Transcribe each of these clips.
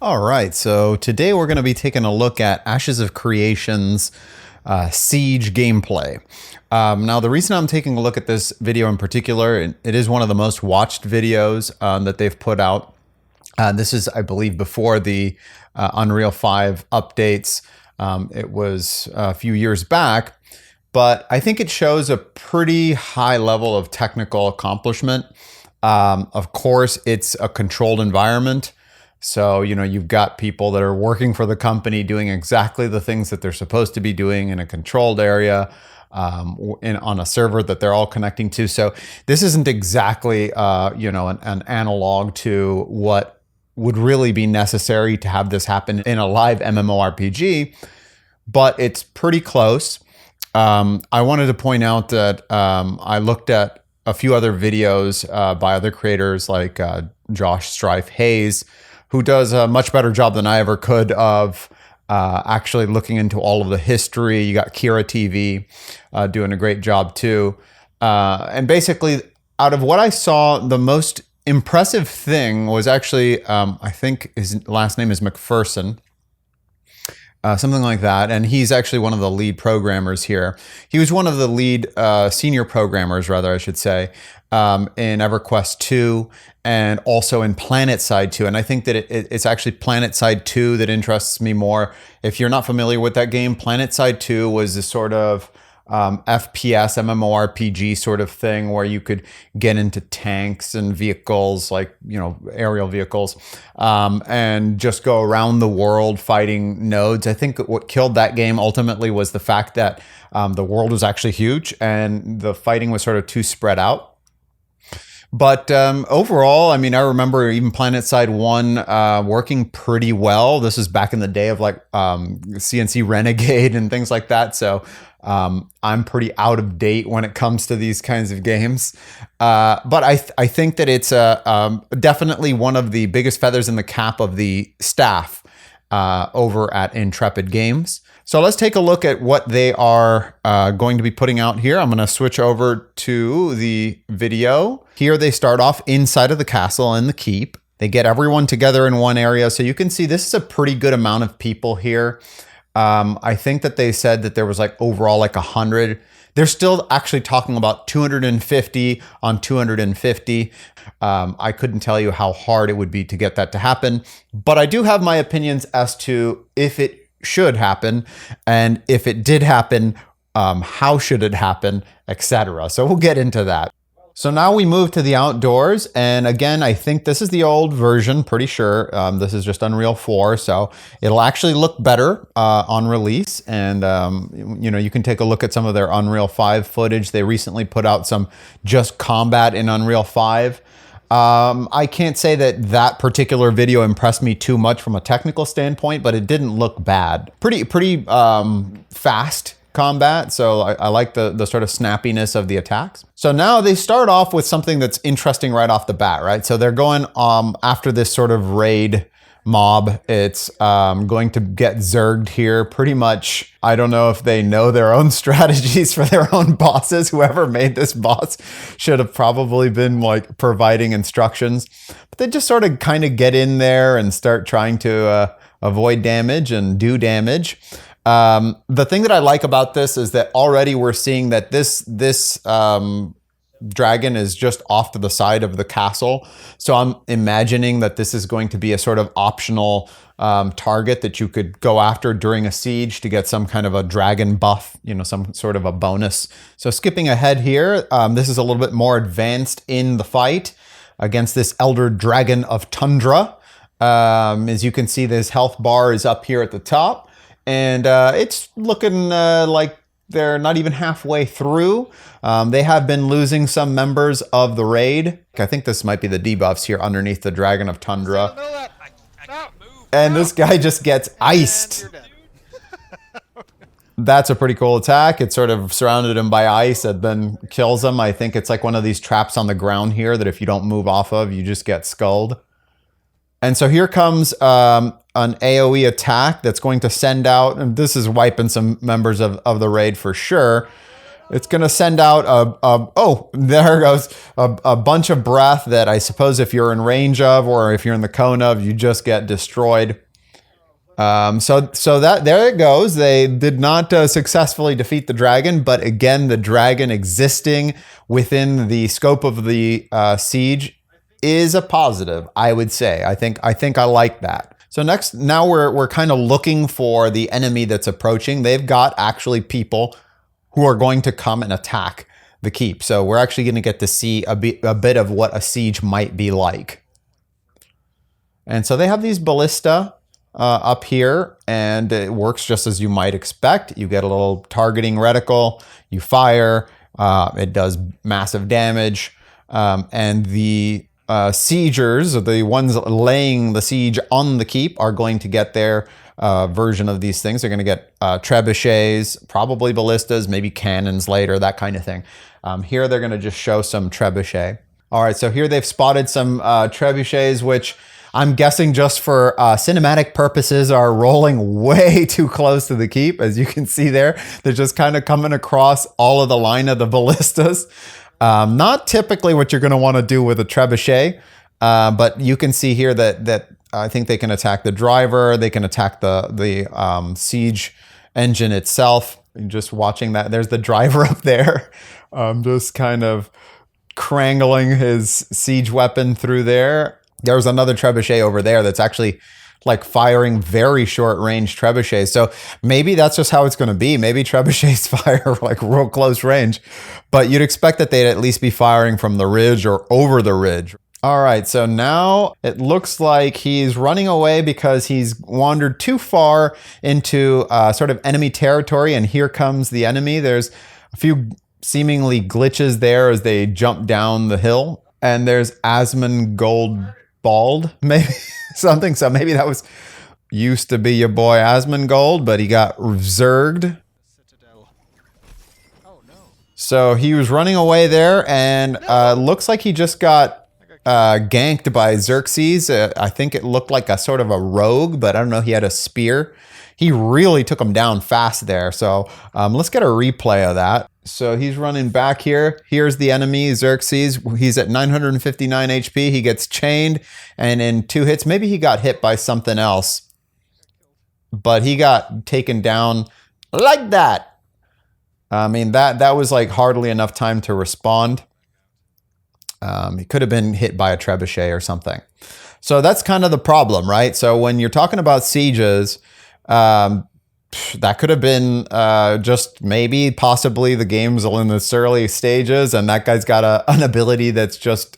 All right, so today we're going to be taking a look at Ashes of Creation's Siege gameplay. Now, the reason I'm taking a look at this video in particular, it is one of the most watched videos that they've put out. This is, I believe, before the Unreal 5 updates. It was a few years back, but I think it shows a pretty high level of technical accomplishment. Of course, it's a controlled environment. So, you've got people that are working for the company doing exactly the things that they're supposed to be doing in a controlled area, on a server that they're all connecting to. So this isn't exactly, an analog to what would really be necessary to have this happen in a live MMORPG, but it's pretty close. I wanted to point out that I looked at a few other videos by other creators like Josh Strife Hayes, who does a much better job than I ever could of actually looking into all of the history. You got Kira TV doing a great job too. And basically, out of what I saw, the most impressive thing was actually, I think his last name is McPherson. Something like that. And he's actually one of the lead programmers here. He was one of the lead senior programmers, rather, I should say, in EverQuest 2 and also in PlanetSide 2. And I think that it's actually PlanetSide 2 that interests me more. If you're not familiar with that game, PlanetSide 2 was a sort of FPS, MMORPG sort of thing where you could get into tanks and vehicles like, aerial vehicles, and just go around the world fighting nodes. I think what killed that game ultimately was the fact that the world was actually huge and the fighting was sort of too spread out. But overall, I remember even PlanetSide 1 working pretty well. This is back in the day of like CNC Renegade and things like that. So I'm pretty out of date when it comes to these kinds of games. But I think that it's definitely one of the biggest feathers in the cap of the staff over at Intrepid Games. So let's take a look at what they are going to be putting out here. I'm going to switch over to the video. Here they start off inside of the castle and the keep. They get everyone together in one area. So you can see this is a pretty good amount of people here. I think that they said that there was overall 100. They're still actually talking about 250 on 250. I couldn't tell you how hard it would be to get that to happen, but I do have my opinions as to if it should happen, and if it did happen, how should it happen, etc. So we'll get into that. So now we move to the outdoors, and again, I think this is the old version, pretty sure. This is just Unreal 4, so it'll actually look better on release, and you can take a look at some of their Unreal 5 footage. They recently put out some just combat in Unreal 5. I can't say that particular video impressed me too much from a technical standpoint, but it didn't look bad. Pretty fast combat, so I like the sort of snappiness of the attacks. So now they start off with something that's interesting right off the bat, right? So they're going after this sort of raid mob. It's going to get zerged here pretty much. I don't know if they know their own strategies for their own bosses. Whoever made this boss should have probably been providing instructions, but they just sort of kind of get in there and start trying to avoid damage and do damage. The thing that I like about this is that already we're seeing that this dragon is just off to the side of the castle. So I'm imagining that this is going to be a sort of optional target that you could go after during a siege to get some kind of a dragon buff, some sort of a bonus. So skipping ahead here, this is a little bit more advanced in the fight against this Elder Dragon of Tundra. As you can see, this health bar is up here at the top, and it's looking like they're not even halfway through. They have been losing some members of the raid. I think this might be the debuffs here underneath the Dragon of Tundra. And this guy just gets iced. That's a pretty cool attack. It sort of surrounded him by ice and then kills him. I think it's like one of these traps on the ground here that if you don't move off of, you just get sculled. And so here comes an AoE attack that's going to send out, and this is wiping some members of the raid for sure. It's going to send out oh, there goes a bunch of breath that I suppose if you're in range of, or if you're in the cone of, you just get destroyed. So that there it goes. They did not successfully defeat the dragon, but again, the dragon existing within the scope of the siege is a positive, I would say. I think I like that. So now we're kind of looking for the enemy that's approaching. They've got actually people who are going to come and attack the keep. So we're actually going to get to see a bit of what a siege might be like. And so they have these ballista up here, and it works just as you might expect. You get a little targeting reticle, you fire, it does massive damage, and the siegers, the ones laying the siege on the keep, are going to get their version of these things. They're going to get trebuchets, probably ballistas, maybe cannons later, that kind of thing. Here they're going to just show some trebuchet. All right, so here they've spotted some trebuchets, which I'm guessing just for cinematic purposes are rolling way too close to the keep. As you can see there, they're just kind of coming across all of the line of the ballistas. Not typically what you're going to want to do with a trebuchet, but you can see here that I think they can attack the driver, they can attack the siege engine itself. Just watching that, there's the driver up there, just kind of crangling his siege weapon through there. There's another trebuchet over there that's actually like firing very short range trebuchets. So maybe that's just how it's going to be. Maybe trebuchets fire like real close range, but you'd expect that they'd at least be firing from the ridge or over the ridge. All right, so now it looks like he's running away because he's wandered too far into sort of enemy territory, and here comes the enemy. There's a few seemingly glitches there as they jump down the hill, and there's Asmongold Bald, maybe something. So maybe that was used to be your boy Asmongold, but he got zerged. So he was running away there, and looks like he just got ganked by Xerxes. I think it looked like a sort of a rogue, but I don't know. He had a spear. He really took him down fast there. So let's get a replay of that. So he's running back here. Here's the enemy, Xerxes. He's at 959 HP. He gets chained, and in 2 hits, maybe he got hit by something else, but he got taken down like that. I mean, that was like hardly enough time to respond. He could have been hit by a trebuchet or something. So that's kind of the problem, right? So when you're talking about sieges, that could have been just maybe possibly the game's in its early stages, and that guy's got an ability that's just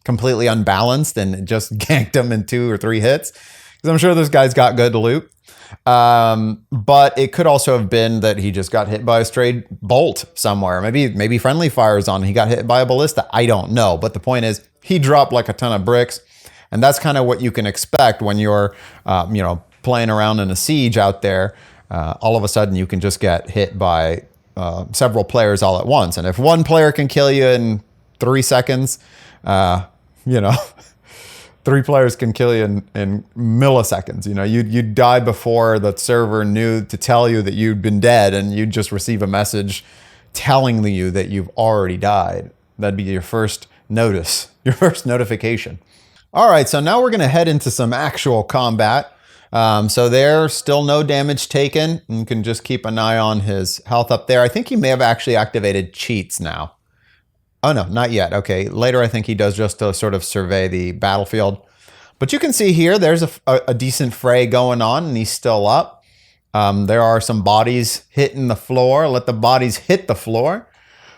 completely unbalanced and just ganked him in 2 or 3 hits. Because I'm sure this guy's got good loot. But it could also have been that he just got hit by a stray bolt somewhere. Maybe friendly fire's on. He got hit by a ballista. I don't know. But the point is, he dropped like a ton of bricks, and that's kind of what you can expect when you're, playing around in a siege out there. All of a sudden, you can just get hit by several players all at once. And if one player can kill you in 3 seconds, 3 players can kill you in milliseconds. You'd die before the server knew to tell you that you'd been dead, and you'd just receive a message telling you that you've already died. That'd be your first notice, your first notification. All right, so now we're going to head into some actual combat. So there's still no damage taken. You can just keep an eye on his health up there. I think he may have actually activated cheats now. Oh, no, not yet. Okay, later I think he does just to sort of survey the battlefield. But you can see here, there's a decent fray going on, and he's still up. There are some bodies hitting the floor. Let the bodies hit the floor.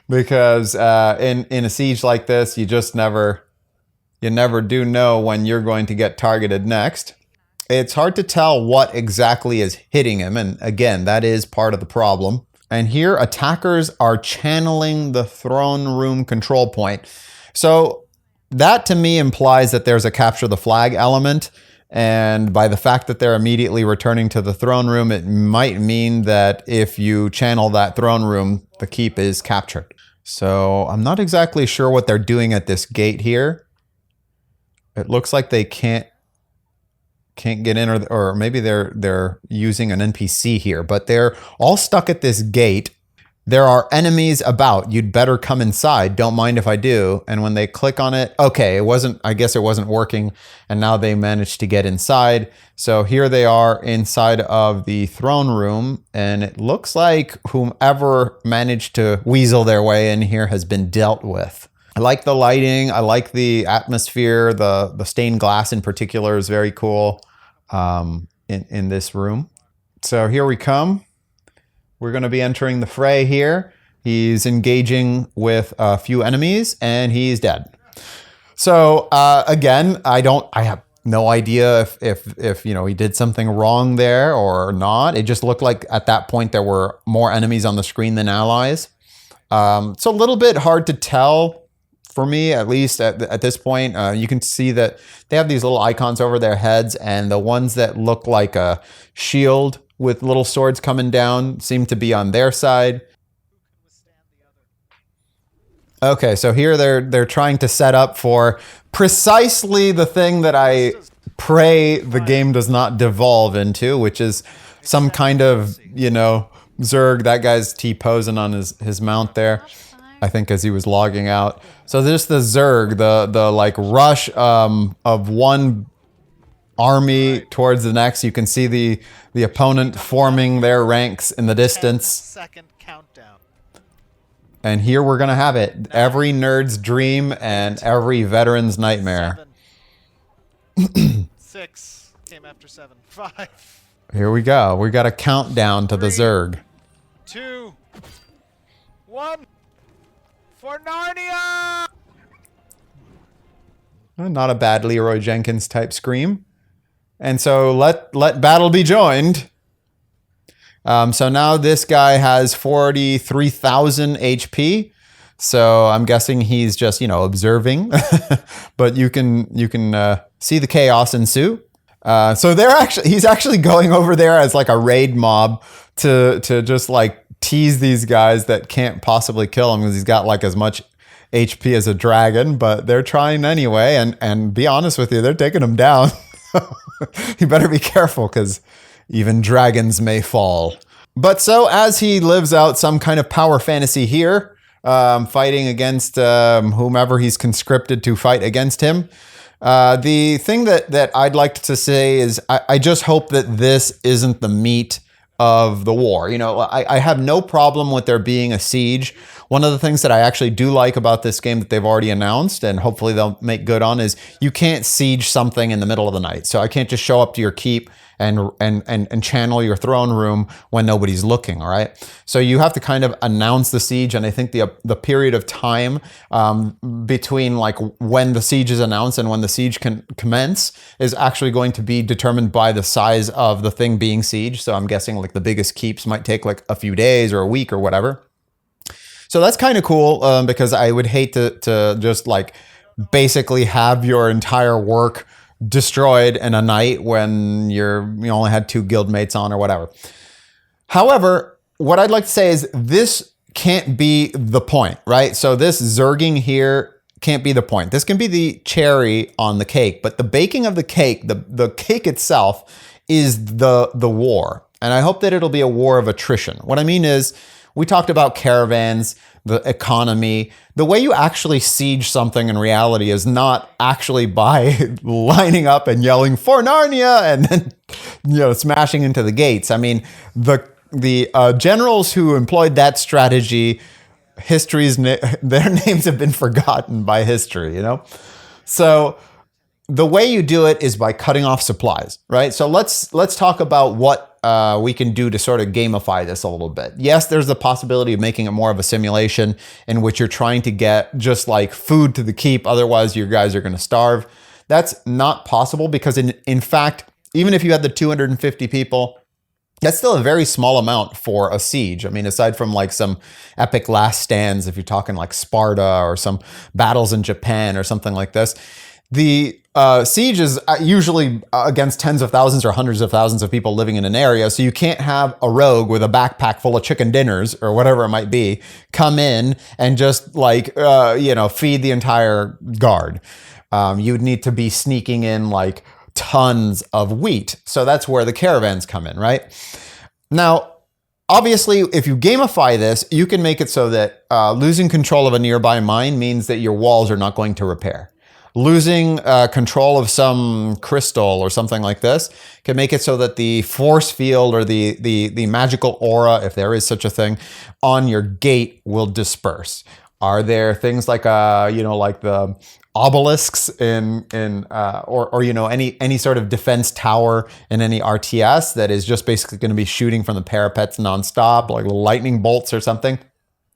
Because in a siege like this, you never do know when you're going to get targeted next. It's hard to tell what exactly is hitting him, and again, that is part of the problem. And here, attackers are channeling the throne room control point. So that to me implies that there's a capture the flag element, and by the fact that they're immediately returning to the throne room, it might mean that if you channel that throne room, the keep is captured. So I'm not exactly sure what they're doing at this gate here. It looks like they can't get in, or maybe they're using an NPC here, but they're all stuck at this gate. There are enemies about. You'd better come inside. Don't mind if I do. And when they click on it, okay, I guess it wasn't working. And now they managed to get inside. So here they are inside of the throne room. And it looks like whomever managed to weasel their way in here has been dealt with. I like the lighting. I like the atmosphere. The stained glass in particular is very cool in this room. So here we come. We're going to be entering the fray here. He's engaging with a few enemies and he's dead. So again, I have no idea if he did something wrong there or not. It just looked like at that point there were more enemies on the screen than allies. It's a little bit hard to tell for me, at least at this point. You can see that they have these little icons over their heads, and the ones that look like a shield with little swords coming down seem to be on their side. Okay, so here they're trying to set up for precisely the thing that I pray the game does not devolve into, which is some kind of, zerg. That guy's T-posing on his mount there, I think, as he was logging out. So there's the zerg, the like rush of one army towards the next. You can see the opponent forming their ranks in the distance. 10-second countdown. And here we're gonna have it. Every nerd's dream and every veteran's nightmare. 7, 6 came after 7. 5. Here we go. We got a countdown to the zerg. 2, 1. For Narnia! Not a bad Leroy Jenkins type scream. And so let battle be joined. So now this guy has 43,000 HP. So I'm guessing he's just, observing. But you can see the chaos ensue. So he's actually going over there as like a raid mob to just like tease these guys that can't possibly kill him because he's got like as much HP as a dragon, but they're trying anyway. And be honest with you, they're taking him down. You better be careful because even dragons may fall. But so as he lives out some kind of power fantasy here, fighting against whomever he's conscripted to fight against him. The thing that I'd like to say is I just hope that this isn't the meat of the war. I have no problem with there being a siege. One of the things that I actually do like about this game that they've already announced, and hopefully they'll make good on, is you can't siege something in the middle of the night. So I can't just show up to your keep and channel your throne room when nobody's looking, all right? So you have to kind of announce the siege, and I think the period of time between like when the siege is announced and when the siege can commence is actually going to be determined by the size of the thing being sieged. So I'm guessing like the biggest keeps might take like a few days or a week or whatever. So that's kind of cool because I would hate to just like basically have your entire work destroyed in a night when you only had 2 guildmates on or whatever. However, what I'd like to say is this can't be the point, right? So this zerging here can't be the point. This can be the cherry on the cake, but the baking of the cake, the cake itself is the war. And I hope that it'll be a war of attrition. What I mean is, we talked about caravans, the economy. The way you actually siege something in reality is not actually by lining up and yelling for Narnia and then smashing into the gates. I mean, the generals who employed that strategy, their names have been forgotten by history. So the way you do it is by cutting off supplies, right? So let's talk about what we can do to sort of gamify this a little bit. Yes, there's the possibility of making it more of a simulation in which you're trying to get just like food to the keep. Otherwise, your guys are going to starve. That's not possible because in fact, even if you had the 250 people, that's still a very small amount for a siege. I mean, aside from like some epic last stands, if you're talking like Sparta or some battles in Japan or something like this, the siege is usually against tens of thousands or hundreds of thousands of people living in an area. So you can't have a rogue with a backpack full of chicken dinners or whatever it might be come in and just like, feed the entire guard. You'd need to be sneaking in like tons of wheat. So that's where the caravans come in, right? Now, Obviously, if you gamify this, you can make it so that losing control of a nearby mine means that your walls are not going to repair. Losing control of some crystal or something like this can make it so that the force field or the magical aura, if there is such a thing, on your gate will disperse. Are there things like like the obelisks or any sort of defense tower in any RTS that is just basically going to be shooting from the parapets nonstop, like lightning bolts or something?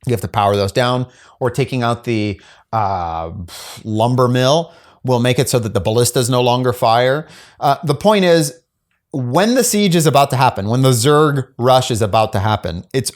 You have to power those down, or taking out the lumber mill will make it so that the ballistas no longer fire. The point is, when the siege is about to happen, when the zerg rush is about to happen, it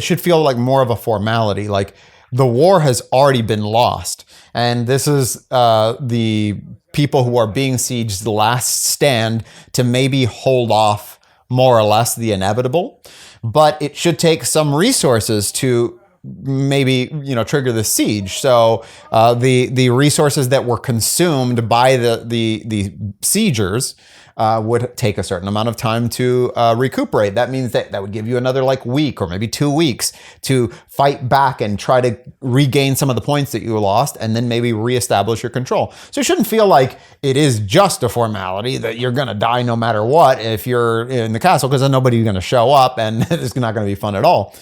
should feel like more of a formality. Like the war has already been lost. And this is the people who are being sieged, the last stand to maybe hold off more or less the inevitable. But it should take some resources to maybe trigger the siege. So the resources that were consumed by the siegers would take a certain amount of time to recuperate. That means that would give you another week or maybe 2 weeks to fight back and try to regain some of the points that you lost, and then maybe reestablish your control. So it shouldn't feel like it is just a formality that you're going to die no matter what if you're in the castle, because then nobody's going to show up and it's not going to be fun at all.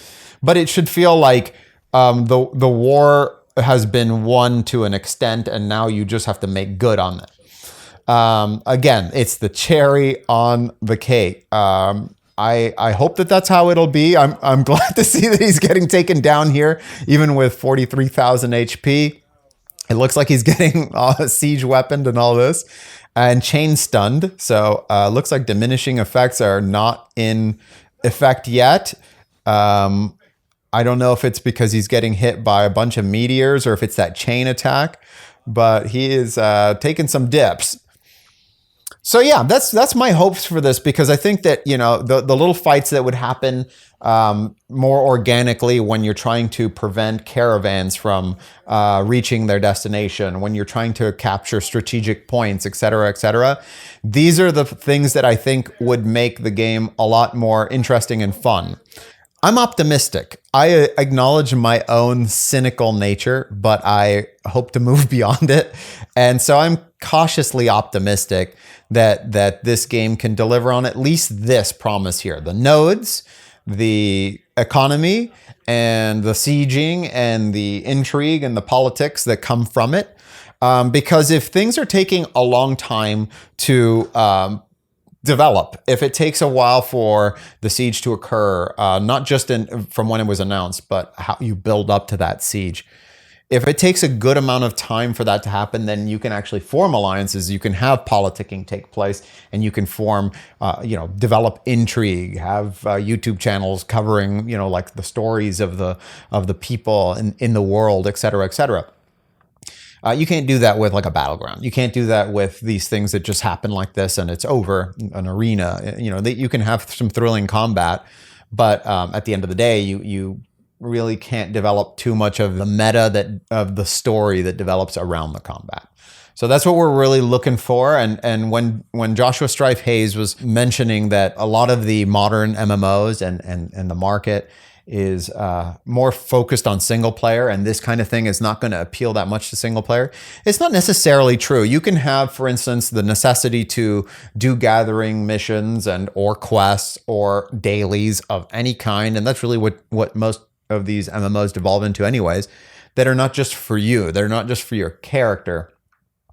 But it should feel like the war has been won to an extent, and now you just have to make good on it. Again, it's the cherry on the cake. I hope that that's how it'll be. I'm glad to see that he's getting taken down here, even with 43,000 HP. It looks like he's getting siege weaponed and all this, and chain stunned. So looks like diminishing effects are not in effect yet. I don't know if it's because he's getting hit by a bunch of meteors or if it's that chain attack, but he is taking some dips. So yeah, that's my hopes for this, because I think that the little fights that would happen more organically when you're trying to prevent caravans from reaching their destination, when you're trying to capture strategic points, etc., these are the things that I think would make the game a lot more interesting and fun. I'm optimistic. I acknowledge my own cynical nature, but I hope to move beyond it. And so I'm cautiously optimistic that this game can deliver on at least this promise here: the nodes, the economy, and the sieging, and the intrigue and the politics that come from it. Because if things are taking a long time to develop, if it takes a while for the siege to occur, not just from when it was announced, but how you build up to that siege. If it takes a good amount of time for that to happen, then you can actually form alliances. You can have politicking take place, and you can form, develop intrigue, have YouTube channels covering, like the stories of the people in the world, etc. You can't do that with like a battleground. You can't do that with these things that just happen like this and it's over, an arena. You can have some thrilling combat, but at the end of the day, you really can't develop too much of the meta of the story that develops around the combat. So that's what we're really looking for. And when Joshua Strife Hayes was mentioning that a lot of the modern MMOs and the market is more focused on single player, and this kind of thing is not going to appeal that much to single player, it's not necessarily true. You can have, for instance, the necessity to do gathering missions or quests or dailies of any kind, and that's really what most of these MMOs devolve into anyways, that are not just for you. They're not just for your character,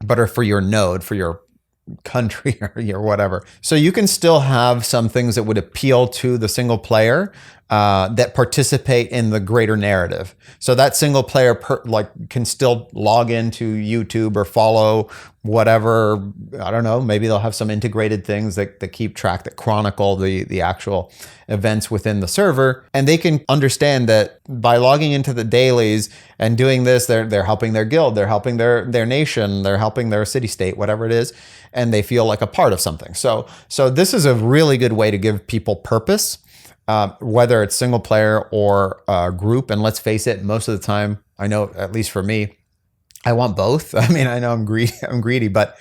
but are for your node, for your country or your whatever. So you can still have some things that would appeal to the single player that participate in the greater narrative. So that single player can still log into YouTube or follow whatever, I don't know, maybe they'll have some integrated things that keep track, that chronicle the actual events within the server. And they can understand that by logging into the dailies and doing this, they're helping their guild, they're helping their nation, they're helping their city-state, whatever it is, and they feel like a part of something. So this is a really good way to give people purpose, whether it's single player or group. And let's face it, most of the time, I know, at least for me, I want both. I mean, I know I'm greedy, but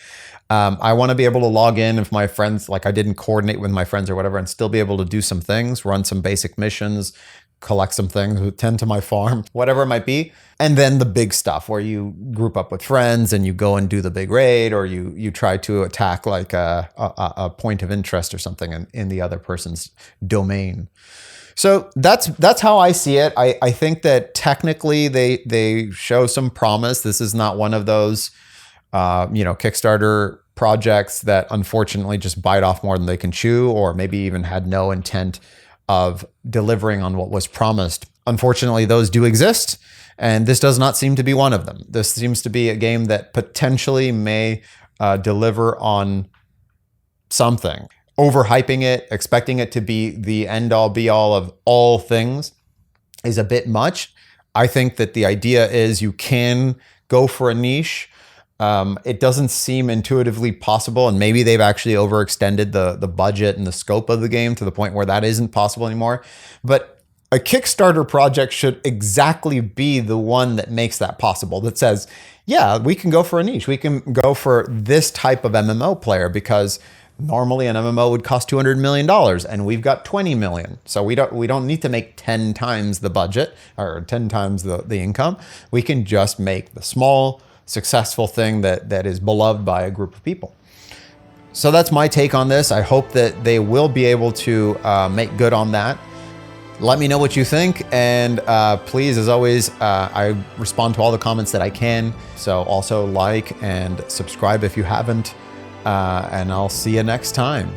I want to be able to log in if my friends, like I didn't coordinate with my friends or whatever, and still be able to do some things, run some basic missions, collect some things, tend to my farm, whatever it might be. And then the big stuff where you group up with friends and you go and do the big raid, or you try to attack like a point of interest or something in the other person's domain. So that's how I see it. I think that technically they show some promise. This is not one of those Kickstarter projects that unfortunately just bite off more than they can chew, or maybe even had no intent of delivering on what was promised. Unfortunately, those do exist, and this does not seem to be one of them. This seems to be a game that potentially may deliver on something. Overhyping it, expecting it to be the end-all be-all of all things is a bit much. I think that the idea is you can go for a niche. It doesn't seem intuitively possible, and maybe they've actually overextended the budget and the scope of the game to the point where that isn't possible anymore. But a Kickstarter project should exactly be the one that makes that possible, that says, yeah, we can go for a niche. We can go for this type of MMO player, because normally an MMO would cost $200 million and we've got 20 million. So we don't need to make 10 times the budget or 10 times the income. We can just make the small, successful thing that is beloved by a group of people. So that's my take on this. I hope that they will be able to make good on that. Let me know what you think, and please, as always, I respond to all the comments that I can. So also like and subscribe if you haven't, and I'll see you next time.